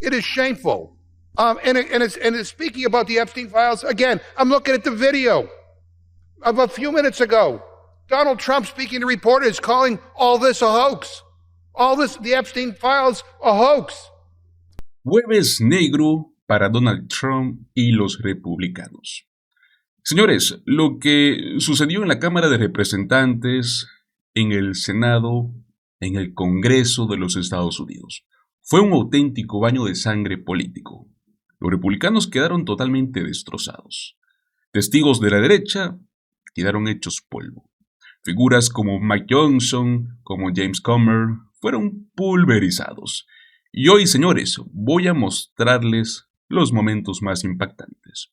It is shameful. And it's speaking about the Epstein files, again, I'm looking at the video of a few minutes ago. Donald Trump speaking to reporters, calling all this a hoax. All this, the Epstein files, a hoax. Jueves Negro para Donald Trump y los republicanos. Señores, lo que sucedió en la Cámara de Representantes, en el Senado, en el Congreso de los Estados Unidos, fue un auténtico baño de sangre político. Los republicanos quedaron totalmente destrozados. Testigos de la derecha quedaron hechos polvo. Figuras como Mike Johnson, como James Comer, fueron pulverizados. Y hoy, señores, voy a mostrarles los momentos más impactantes.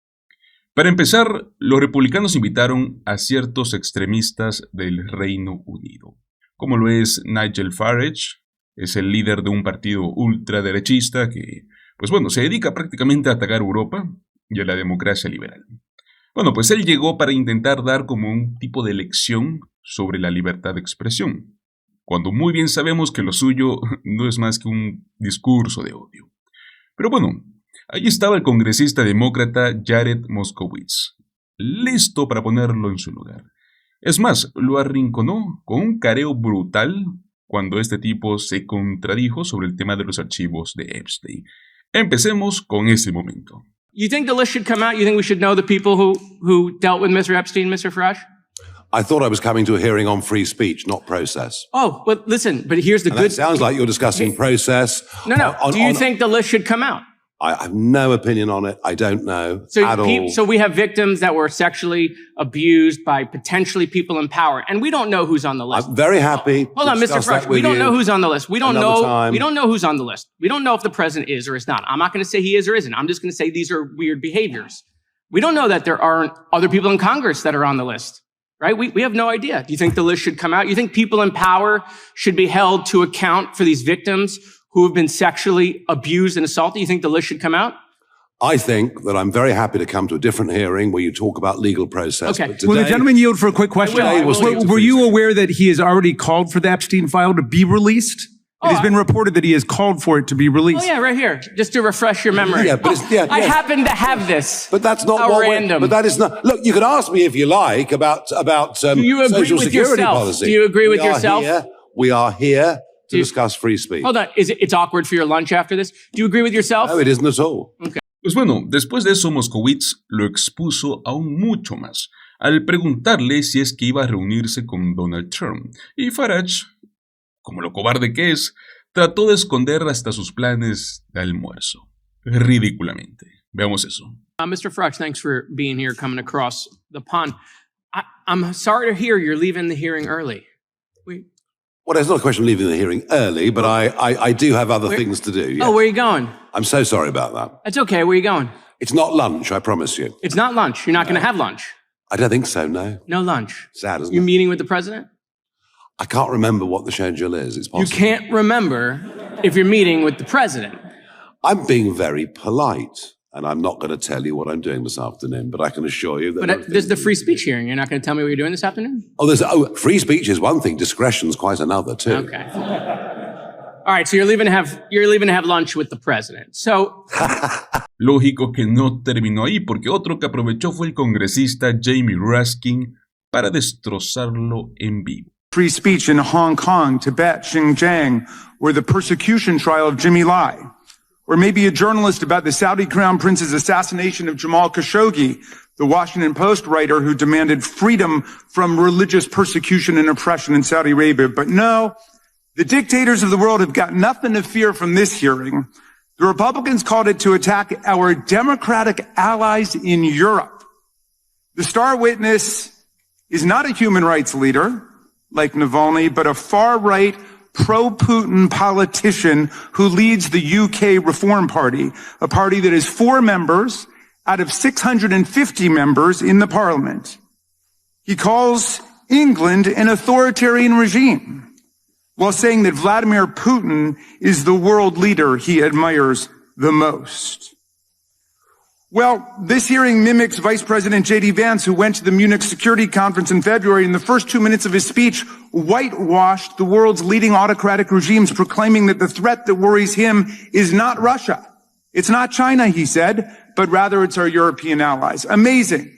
Para empezar, los republicanos invitaron a ciertos extremistas del Reino Unido, como lo es Nigel Farage, es el líder de un partido ultraderechista que, pues bueno, se dedica prácticamente a atacar a Europa y a la democracia liberal. Bueno, pues él llegó para intentar dar como un tipo de lección sobre la libertad de expresión, cuando muy bien sabemos que lo suyo no es más que un discurso de odio. Pero bueno, ahí estaba el congresista demócrata Jared Moskowitz, listo para ponerlo en su lugar. Es más, lo arrinconó con un careo brutal cuando este tipo se contradijo sobre el tema de los archivos de Epstein. Empecemos con ese momento. You think the list should come out? You think we should know the people who dealt with Mr. Epstein, Mr. Farage? I thought I was coming to a hearing on free speech, not process. Oh, but listen, but here's the And good... It sounds like you're discussing process. No. Do you think the list should come out? I have no opinion on it. I don't know at all. So we have victims that were sexually abused by potentially people in power, and we don't know who's on the list. I'm very happy. Hold on, Mr. Farage. We don't know who's on the list. We don't know who's on the list. We don't know if the president is or is not. I'm not going to say he is or isn't. I'm just going to say these are weird behaviors. We don't know that there aren't other people in Congress that are on the list, right? We have no idea. Do you think the list should come out? You think people in power should be held to account for these victims who have been sexually abused and assaulted? You think the list should come out? I think that I'm very happy to come to a different hearing where you talk about legal process. Okay. Today, Will the gentleman yield for a quick question? Were you aware that he has already called for the Epstein file to be released? It has been reported that he has called for it to be released. Oh yeah, right here, just to refresh your memory. Yeah, but I happen to have this. But that's not random. But that is not. Look, you can ask me if you like about Do you agree social with security yourself? policy. Do you agree with yourself? We are here to discuss free speech. Hold on, it's awkward for your lunch after this? Do you agree with yourself? No, it isn't at all. Okay. Pues bueno, después de eso Moskowitz lo expuso aún mucho más, al preguntarle si es que iba a reunirse con Donald Trump. Y Farage, como lo cobarde que es, trató de esconder hasta sus planes de almuerzo. Ridículamente. Veamos eso. Mr. Farage, thanks for being here, coming across the pond. I'm sorry to hear you're leaving the hearing early. Well, there's not a question of leaving the hearing early, but I do have other things to do. Yes. Oh, where are you going? I'm so sorry about that. That's okay. Where are you going? It's not lunch, I promise you. It's not lunch. You're not going to have lunch. I don't think so, no. No lunch. Sad, isn't You're it? meeting with the president? I can't remember what the schedule is. It's possible. You can't remember if you're meeting with the president. I'm being very polite, and I'm not going to tell you what I'm doing this afternoon, but I can assure you that... But there's the free speech hearing. You're not going to tell me what you're doing this afternoon? Free speech is one thing. Discretion's quite another, too. Okay. All right, so you're leaving to have lunch with the president. So... Lógico que no terminó ahí, porque otro que aprovechó fue el congresista Jamie Raskin para destrozarlo en vivo. Free speech in Hong Kong, Tibet, Xinjiang, or the persecution trial of Jimmy Lai. Or maybe a journalist about the Saudi Crown Prince's assassination of Jamal Khashoggi, the Washington Post writer who demanded freedom from religious persecution and oppression in Saudi Arabia. But no, the dictators of the world have got nothing to fear from this hearing. The Republicans called it to attack our democratic allies in Europe. The star witness is not a human rights leader like Navalny, but a far-right, pro-Putin politician who leads the UK Reform Party, a party that has 4 members out of 650 members in the parliament. He calls England an authoritarian regime, while saying that Vladimir Putin is the world leader he admires the most. Well, this hearing mimics Vice President J.D. Vance, who went to the Munich Security Conference in February. In the first 2 minutes of his speech, whitewashed the world's leading autocratic regimes, proclaiming that the threat that worries him is not Russia, It's not China, he said, but rather it's our European allies. Amazing.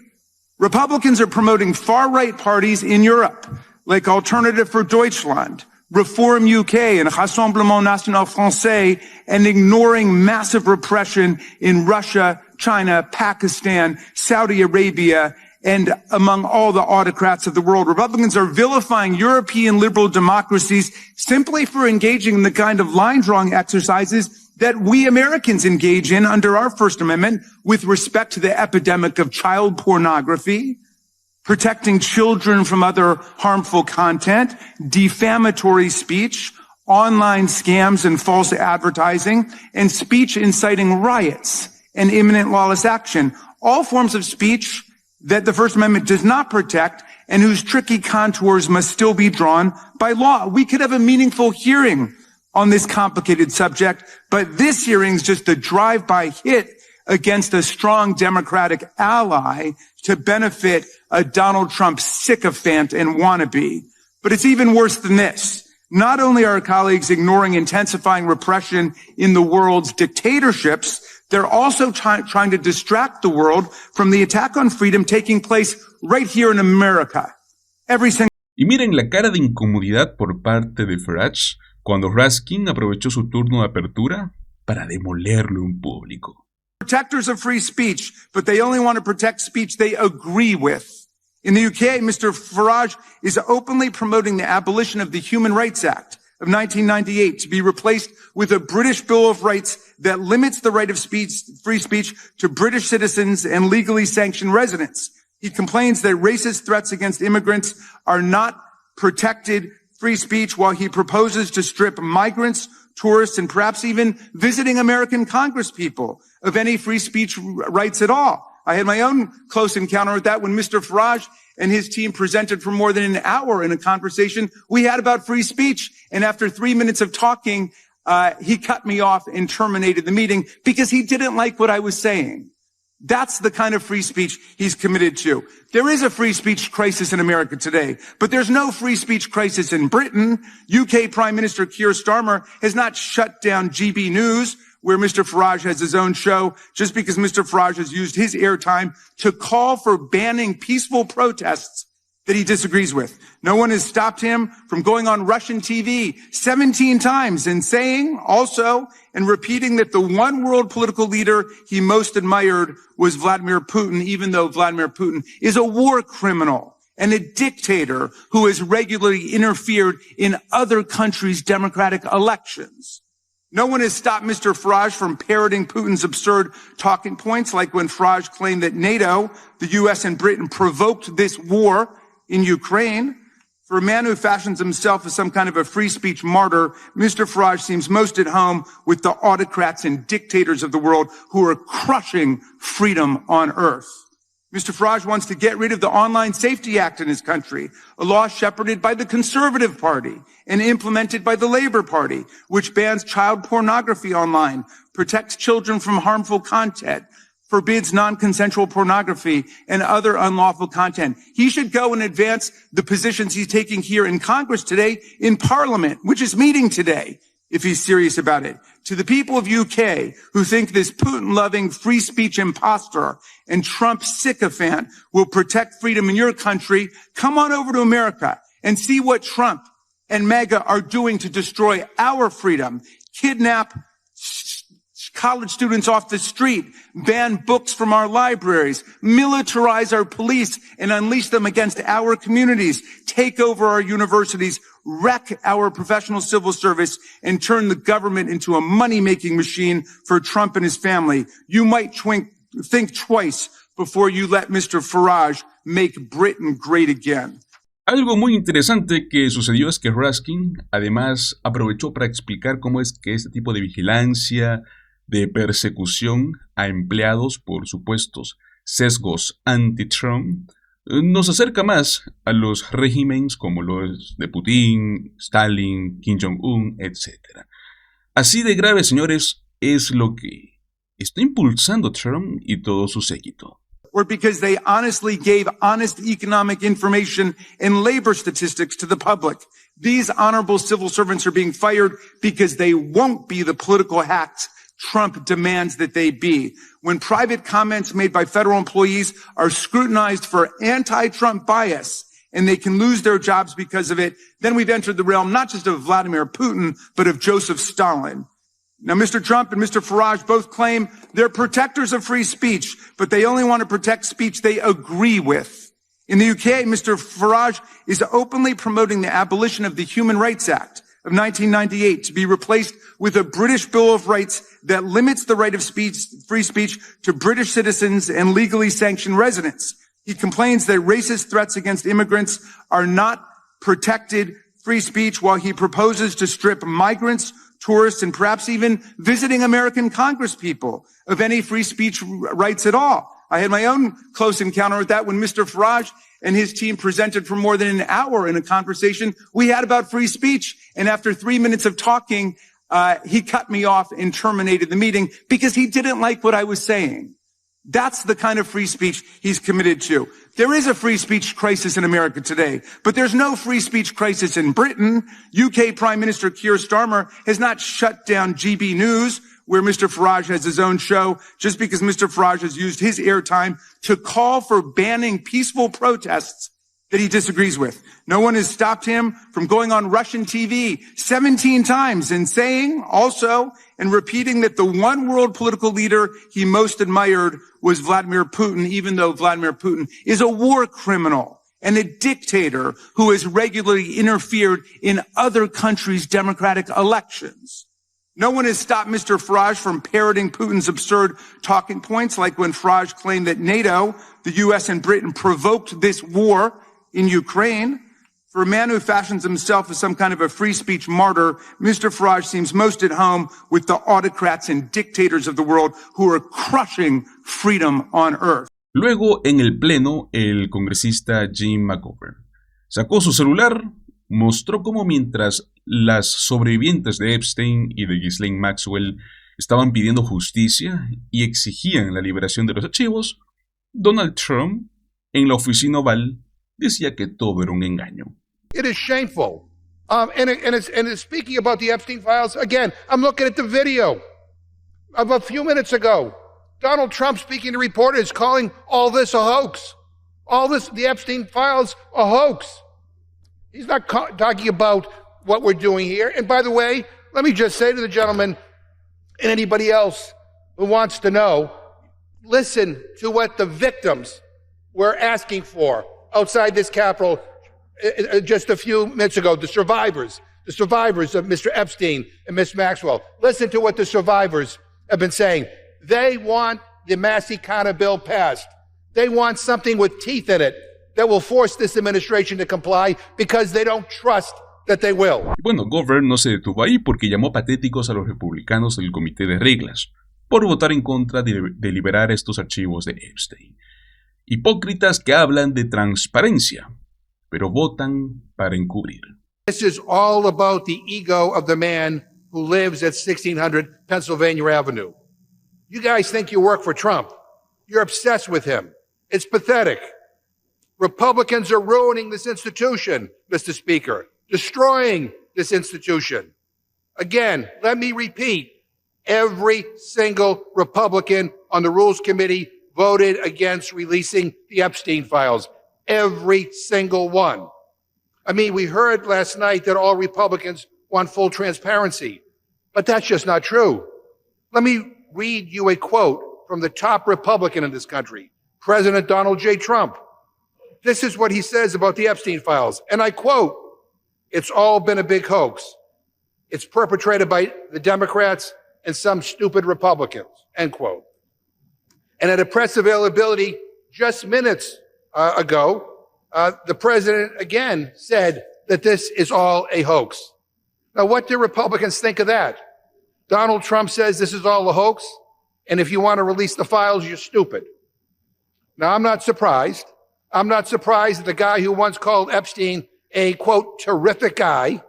Republicans are promoting far-right parties in Europe, like Alternative for Deutschland, Reform UK, and Rassemblement National Français, and ignoring massive repression in Russia, China, Pakistan, Saudi Arabia, and among all the autocrats of the world. Republicans are vilifying European liberal democracies simply for engaging in the kind of line-drawing exercises that we Americans engage in under our First Amendment with respect to the epidemic of child pornography, protecting children from other harmful content, defamatory speech, online scams and false advertising, and speech inciting riots and imminent lawless action. All forms of speech that the First Amendment does not protect and whose tricky contours must still be drawn by law. We could have a meaningful hearing on this complicated subject, but this hearing's just a drive-by hit against a strong Democratic ally to benefit a Donald Trump sycophant and wannabe. But it's even worse than this. Not only are our colleagues ignoring intensifying repression in the world's dictatorships, they're also trying to distract the world from the attack on freedom taking place right here in America. Y miren la cara de incomodidad por parte de Farage cuando Raskin aprovechó su turno de apertura para demolerlo en público. Protectors of free speech, but they only want to protect speech they agree with. In the UK, Mr. Farage is openly promoting the abolition of the Human Rights Act of 1998 to be replaced with a British Bill of Rights that limits the right of free speech to British citizens and legally sanctioned residents. He complains that racist threats against immigrants are not protected free speech, while he proposes to strip migrants, tourists, and perhaps even visiting American congresspeople of any free speech rights at all. I had my own close encounter with that when Mr. Farage and his team presented for more than an hour in a conversation we had about free speech. And after 3 minutes of talking, he cut me off and terminated the meeting because he didn't like what I was saying. That's the kind of free speech he's committed to. There is a free speech crisis in America today, but there's no free speech crisis in Britain. UK Prime Minister Keir Starmer has not shut down GB News, where Mr. Farage has his own show, just because Mr. Farage has used his airtime to call for banning peaceful protests that he disagrees with. No one has stopped him from going on Russian TV 17 times and saying also and repeating that the one world political leader he most admired was Vladimir Putin, even though Vladimir Putin is a war criminal and a dictator who has regularly interfered in other countries' democratic elections. No one has stopped Mr. Farage from parroting Putin's absurd talking points, like when Farage claimed that NATO, the U.S. and Britain provoked this war in Ukraine. For a man who fashions himself as some kind of a free speech martyr, Mr. Farage seems most at home with the autocrats and dictators of the world who are crushing freedom on earth. Mr. Farage wants to get rid of the Online Safety Act in his country, a law shepherded by the Conservative Party and implemented by the Labour Party, which bans child pornography online, protects children from harmful content, forbids non-consensual pornography and other unlawful content. He should go and advance the positions he's taking here in Congress today in Parliament, which is meeting today, if he's serious about it. To the people of UK who think this Putin-loving free speech imposter and Trump sycophant will protect freedom in your country, come on over to America and see what Trump and MAGA are doing to destroy our freedom, kidnap college students off the street, ban books from our libraries, militarize our police and unleash them against our communities, take over our universities, wreck our professional civil service, and turn the government into a money-making machine for Trump and his family. You might think twice before you let Mr. Farage make Britain great again. Algo muy interesante que sucedió es que Raskin además aprovechó para explicar cómo es que este tipo de vigilancia, de persecución a empleados por supuestos sesgos anti-Trump nos acerca más a los regímenes como los de Putin, Stalin, Kim Jong-un, etc. Así de grave, señores, es lo que está impulsando Trump y todo su séquito. Or because they honestly gave honest economic information and labor statistics to the public. These honorable civil servants are being fired because they won't be the political hacks Trump demands that they be. When private comments made by federal employees are scrutinized for anti-Trump bias and they can lose their jobs because of it, then we've entered the realm not just of Vladimir Putin, but of Joseph Stalin. Now, Mr. Trump and Mr. Farage both claim they're protectors of free speech, but they only want to protect speech they agree with. In the UK, Mr. Farage is openly promoting the abolition of the Human Rights Act of 1998 to be replaced with a British Bill of Rights that limits the right of free speech to British citizens and legally sanctioned residents. He complains that racist threats against immigrants are not protected free speech, while he proposes to strip migrants, tourists, and perhaps even visiting American congresspeople of any free speech rights at all. I had my own close encounter with that when Mr. Farage and his team presented for more than an hour in a conversation we had about free speech. And after 3 minutes of talking, he cut me off and terminated the meeting because he didn't like what I was saying. That's the kind of free speech he's committed to. There is a free speech crisis in America today, but there's no free speech crisis in Britain. UK Prime Minister Keir Starmer has not shut down GB News, where Mr. Farage has his own show, just because Mr. Farage has used his airtime to call for banning peaceful protests that he disagrees with. No one has stopped him from going on Russian TV 17 times and saying also and repeating that the one world political leader he most admired was Vladimir Putin, even though Vladimir Putin is a war criminal and a dictator who has regularly interfered in other countries' democratic elections. No one has stopped Mr. Farage from parroting Putin's absurd talking points, like when Farage claimed that NATO, the U.S. and Britain provoked this war in Ukraine. For a man who fashions himself as some kind of a free speech martyr, Mr. Farage seems most at home with the autocrats and dictators of the world who are crushing freedom on earth. Luego, en el pleno, el congresista Jim McGovern sacó su celular, mostró cómo mientras las sobrevivientes de Epstein y de Ghislaine Maxwell estaban pidiendo justicia y exigían la liberación de los archivos, Donald Trump, en la oficina oval, decía que todo era un engaño. It is shameful. And speaking about the Epstein files, again, I'm looking at the video of a few minutes ago. Donald Trump speaking to reporters, calling all this a hoax. All this, the Epstein files, a hoax. He's not talking about what we're doing here. And by the way, let me just say to the gentleman and anybody else who wants to know, listen to what the victims were asking for outside this Capitol just a few minutes ago, the survivors of Mr. Epstein and Ms. Maxwell. Listen to what the survivors have been saying. They want the Massey-Connor bill passed. They want something with teeth in it that will force this administration to comply because they don't trust that they will. Bueno, Govern no se detuvo ahí porque llamó patéticos a los republicanos del Comité de Reglas por votar en contra de liberar estos archivos de Epstein. Hipócritas que hablan de transparencia, pero votan para encubrir. This is all about the ego of the man who lives at 1600 Pennsylvania Avenue. You guys think you work for Trump. You're obsessed with him. It's pathetic. Republicans are ruining this institution, Mr. Speaker, destroying this institution. Again, let me repeat, every single Republican on the Rules Committee voted against releasing the Epstein files. Every single one. I mean, we heard last night that all Republicans want full transparency, but that's just not true. Let me read you a quote from the top Republican in this country, President Donald J. Trump. This is what he says about the Epstein files, and I quote, "It's all been a big hoax. It's perpetrated by the Democrats and some stupid Republicans," end quote. And at a press availability just minutes ago, the president again said that this is all a hoax. Now, what do Republicans think of that? Donald Trump says this is all a hoax, and if you want to release the files, you're stupid. Now, I'm not surprised. I'm not surprised that the guy who once called Epstein a, quote, terrific guy,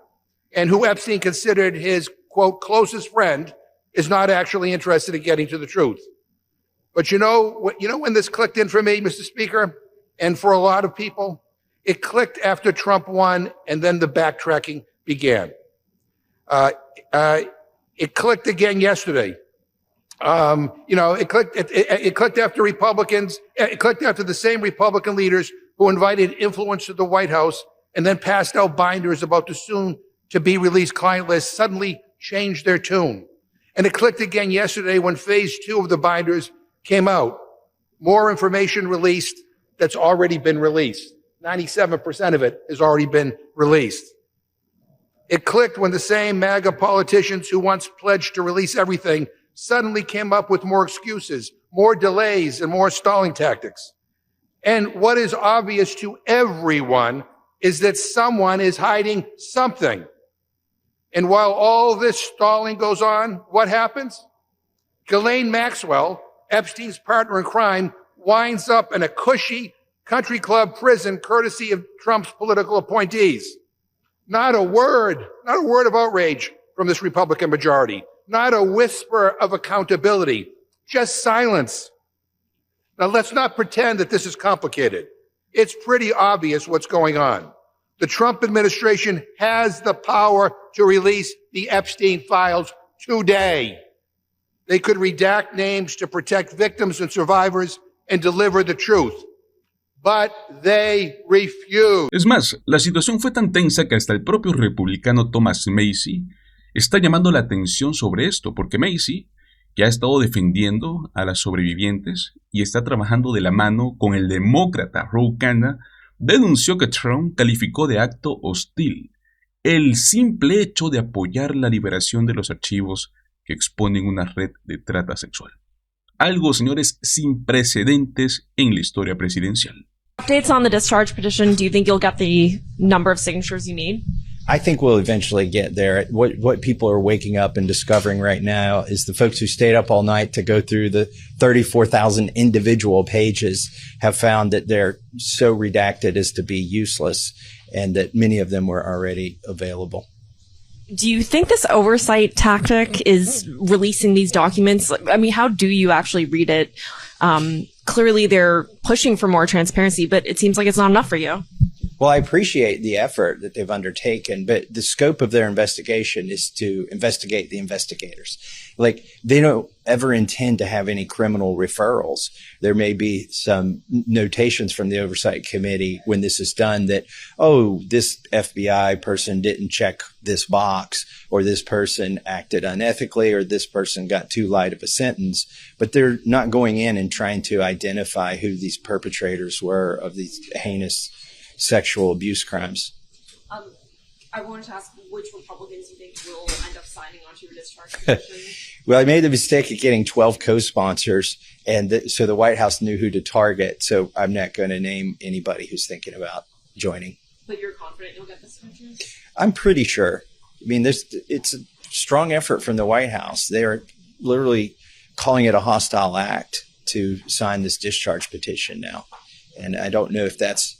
and who Epstein considered his, quote, closest friend, is not actually interested in getting to the truth. But you know when this clicked in for me, Mr. Speaker, and for a lot of people? It clicked after Trump won, and then the backtracking began. It clicked again yesterday It clicked after Republicans. It clicked after the same Republican leaders who invited influence to the White House and then passed out binders about the soon-to-be-released client list suddenly changed their tune. And it clicked again yesterday when phase 2 of the binders came out. More information released that's already been released. 97% of it has already been released. It clicked when the same MAGA politicians who once pledged to release everything suddenly came up with more excuses, more delays, and more stalling tactics. And what is obvious to everyone is that someone is hiding something. And while all this stalling goes on, what happens? Ghislaine Maxwell, Epstein's partner in crime, winds up in a cushy country club prison courtesy of Trump's political appointees. Not a word of outrage from this Republican majority. Not a whisper of accountability. Just silence. Now let's not pretend that this is complicated. It's pretty obvious what's going on. The Trump administration has the power to release the Epstein files today. They could redact names to protect victims and survivors and deliver the truth. But they refuse. Es más, la situación fue tan tensa que hasta el propio republicano Thomas Macy está llamando la atención sobre esto, porque Macy, que ha estado defendiendo a las sobrevivientes y está trabajando de la mano con el demócrata Ro Khanna, denunció que Trump calificó de acto hostil el simple hecho de apoyar la liberación de los archivos que exponen una red de trata sexual. Algo, señores, sin precedentes en la historia presidencial. Updates on the discharge petition. Do you think you'll get the number of signatures you need? I think we'll eventually get there. What people are waking up and discovering right now is the folks who stayed up all night to go through the 34,000 individual pages have found that they're so redacted as to be useless and that many of them were already available. Do you think this oversight tactic is releasing these documents? I mean, how do you actually read it? Clearly they're pushing for more transparency, but it seems like it's not enough for you. Well, I appreciate the effort that they've undertaken, but the scope of their investigation is to investigate the investigators. Like, they don't ever intend to have any criminal referrals. There may be some notations from the Oversight Committee when this is done that, oh, this FBI person didn't check this box, or this person acted unethically, or this person got too light of a sentence. But they're not going in and trying to identify who these perpetrators were of these heinous sexual abuse crimes. I wanted to ask which Republicans you think will end up signing onto your discharge petition. Well, I made the mistake of getting 12 co-sponsors, and so the White House knew who to target. So I'm not going to name anybody who's thinking about joining. But you're confident you'll get the signatures? I'm pretty sure. I mean, it's a strong effort from the White House. They're literally calling it a hostile act to sign this discharge petition now. And I don't know if that's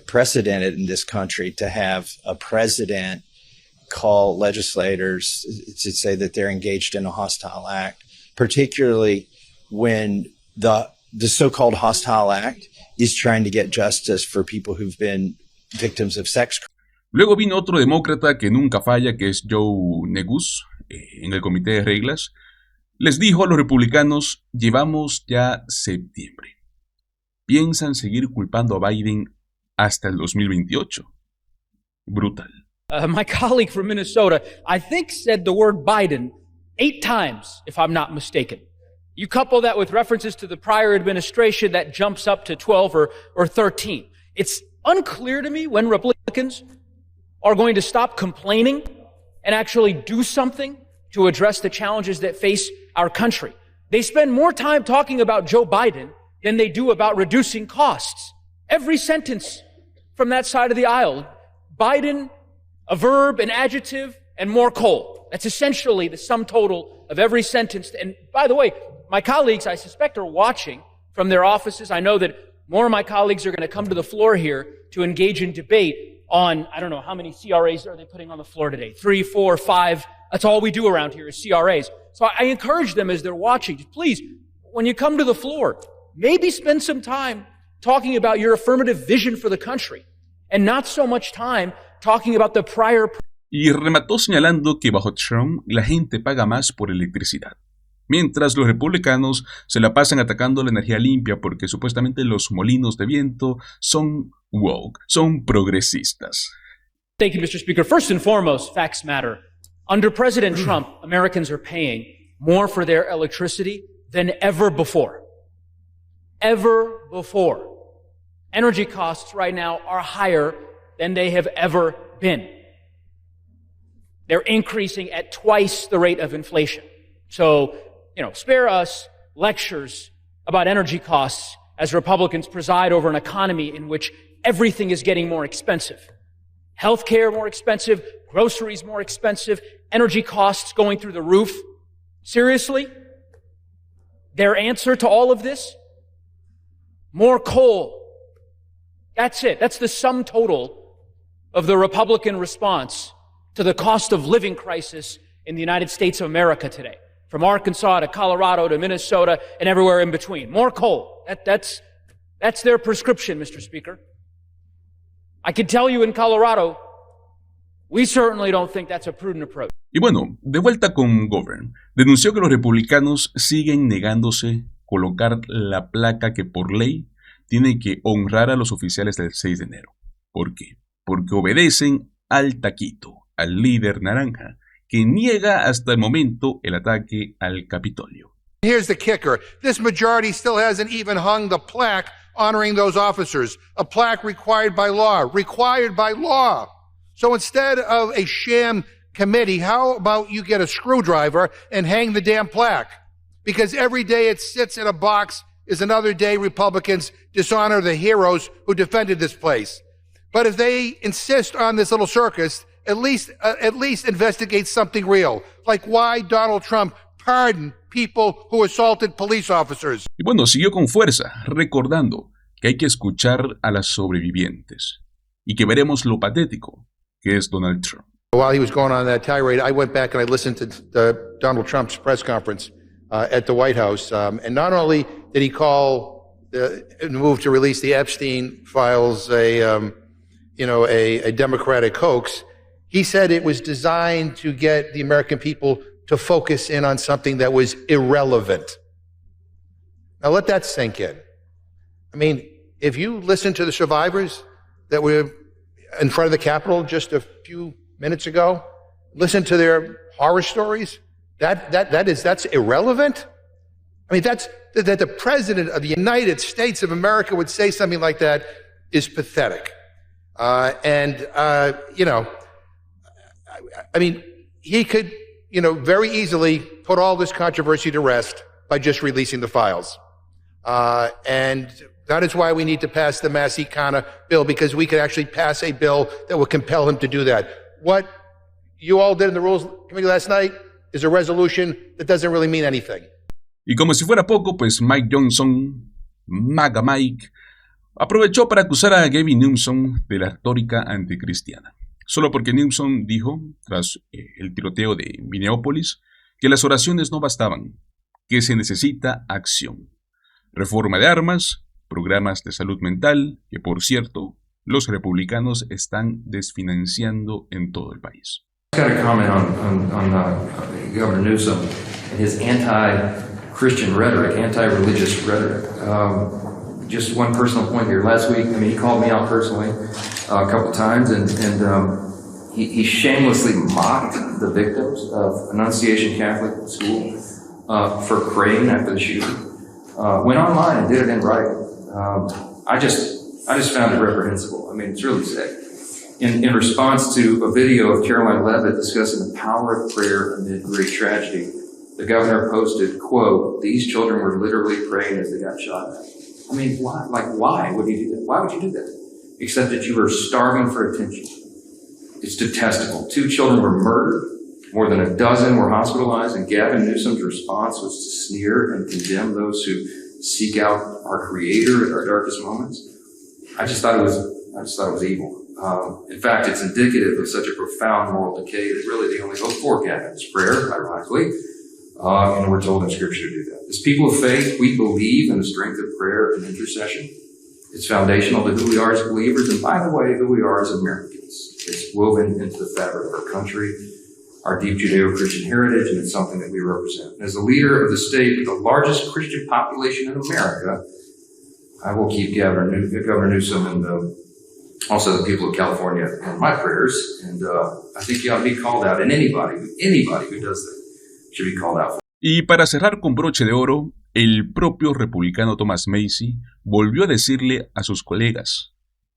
precedented in this country to have a president call legislators to say that they're engaged in a hostile act, particularly when the so-called hostile act is trying to get justice for people who've been victims of sex crime. Luego vino otro demócrata que nunca falla, que es Joe Negus, en el comité de reglas. Les dijo a los republicanos, llevamos ya septiembre. ¿Piensan seguir culpando a Biden hasta el 2028? Brutal. My colleague from Minnesota, I think, said the word Biden 8 times, if I'm not mistaken. You couple that with references to the prior administration, that jumps up to 12 or 13. It's unclear to me when Republicans are going to stop complaining and actually do something to address the challenges that face our country. They spend more time talking about Joe Biden than they do about reducing costs. Every sentence from that side of the aisle, Biden, a verb, an adjective, and more coal. That's essentially the sum total of every sentence. And by the way, my colleagues, I suspect, are watching from their offices. I know that more of my colleagues are going to come to the floor here to engage in debate on, I don't know, how many CRAs are they putting on the floor today? 3, 4, 5. That's all we do around here is CRAs. So I encourage them as they're watching, please, when you come to the floor, maybe spend some time talking about your affirmative vision for the country and not so much time talking about the prior. Y remató señalando que bajo Trump la gente paga más por electricidad. mientras los republicanos se la pasan atacando la energía limpia porque supuestamente los molinos de viento son woke, son progresistas. Thank you, Mr. Speaker. First and foremost, facts matter. Under President Trump, Americans are paying more for their electricity than ever before. Ever before. Energy costs right now are higher than they have ever been. They're increasing at twice the rate of inflation. So, spare us lectures about energy costs as Republicans preside over an economy in which everything is getting more expensive. Healthcare more expensive, groceries more expensive, energy costs going through the roof. Seriously? Their answer to all of this? More coal. That's it. That's the sum total of the Republican response to the cost of living crisis in the United States of America today. From Arkansas to Colorado to Minnesota and everywhere in between. More coal. That's their prescription, Mr. Speaker. I can tell you in Colorado, we certainly don't think that's a prudent approach. Y bueno, de vuelta con Govern, denunció que los republicanos siguen negándose colocar la placa que por ley tiene que honrar a los oficiales del 6 de enero. ¿Por qué? Porque obedecen al taquito, al líder naranja, que niega hasta el momento el ataque al Capitolio. Here's the kicker. This majority still hasn't even hung the plaque honoring those officers. A plaque required by law. Required by law. So instead of a sham committee, how about you get a screwdriver and hang the damn plaque? Because every day it sits in a box is another day Republicans dishonor the heroes who defended this place. But if they insist on this little circus, at least investigate something real. Like why Donald Trump pardoned people who assaulted police officers. Y bueno, siguió con fuerza, recordando que hay que escuchar a las sobrevivientes y que veremos lo patético que es Donald Trump. While he was going on that tirade, I went back and I listened to Donald Trump's press conference at the White House. And not only did he call the move to release the Epstein files a Democratic hoax, he said it was designed to get the American people to focus in on something that was irrelevant. Now let that sink in. I mean, if you listen to the survivors that were in front of the Capitol just a few minutes ago, listen to their horror stories, that's irrelevant. I mean, that the President of the United States of America would say something like that is pathetic. I mean, he could, very easily put all this controversy to rest by just releasing the files. And that is why we need to pass the Mass Econa bill, because we could actually pass a bill that would compel him to do that. What you all did in the Rules Committee last night is a resolution that doesn't really mean anything. Y como si fuera poco, pues Mike Johnson, Maga Mike, aprovechó para acusar a Gavin Newsom de la retórica anticristiana. Solo porque Newsom dijo, tras el tiroteo de Minneapolis, que las oraciones no bastaban, que se necesita acción. Reforma de armas, programas de salud mental, que por cierto, los republicanos están desfinanciando en todo el país. I've got a comment on Governor Newsom and his anti-Christian rhetoric, anti-religious rhetoric. Just one personal point here. Last week, he called me out personally a couple times, and he shamelessly mocked the victims of Annunciation Catholic School for praying after the shooting. Went online and did it in writing. I just found it reprehensible. It's really sick. In response to a video of Caroline Leavitt discussing the power of prayer amid great tragedy, the governor posted, quote, "These children were literally praying as they got shot at." Why? Why would you do that? Why would you do that? Except that you were starving for attention. It's detestable. 2 children were murdered. More than a dozen were hospitalized, and Gavin Newsom's response was to sneer and condemn those who seek out our Creator at our darkest moments. I just thought it was evil. In fact, it's indicative of such a profound moral decay that really the only hope for Gavin is prayer, ironically. And we're told in Scripture to do that. As people of faith, we believe in the strength of prayer and intercession. It's foundational to who we are as believers, and by the way, who we are as Americans. It's woven into the fabric of our country. our deep Judeo-Christian heritage, and it's something that we represent. As the leader of the state with the largest Christian population in America, I will keep Governor Newsom and also the people of California in my prayers, and I think you ought to be called out, and anybody who does that should be called out. Y para cerrar con broche de oro, el propio republicano Thomas Macy volvió a decirle a sus colegas: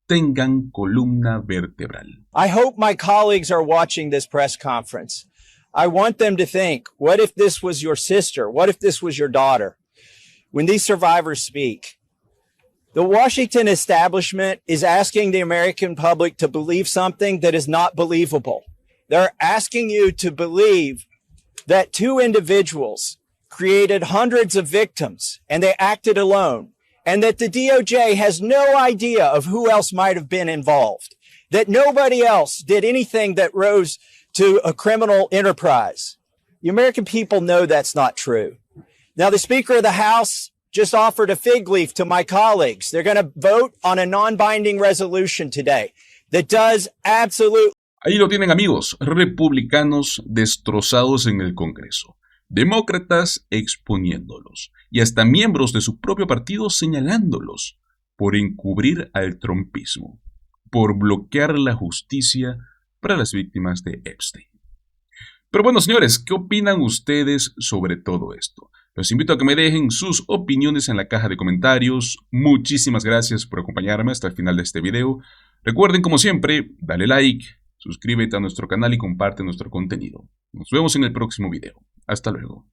tengan columna vertebral. I hope my colleagues are watching this press conference. I want them to think, what if this was your sister? What if this was your daughter? When these survivors speak, the Washington establishment is asking the American public to believe something that is not believable. They're asking you to believe that two individuals created hundreds of victims and they acted alone, and that the DOJ has no idea of who else might have been involved, that nobody else did anything that rose to a criminal enterprise. The American people know that's not true. Now, the Speaker of the House just offered a fig leaf to my colleagues. They're going to vote on a non-binding resolution today that does absolutely. Ahí lo tienen, amigos, republicanos destrozados en el Congreso, demócratas exponiéndolos y hasta miembros de su propio partido señalándolos por encubrir al trumpismo, por bloquear la justicia para las víctimas de Epstein. Pero bueno, señores, ¿qué opinan ustedes sobre todo esto? Los invito a que me dejen sus opiniones en la caja de comentarios. Muchísimas gracias por acompañarme hasta el final de este video. Recuerden, como siempre, dale like, suscríbete a nuestro canal y comparte nuestro contenido. Nos vemos en el próximo video. Hasta luego.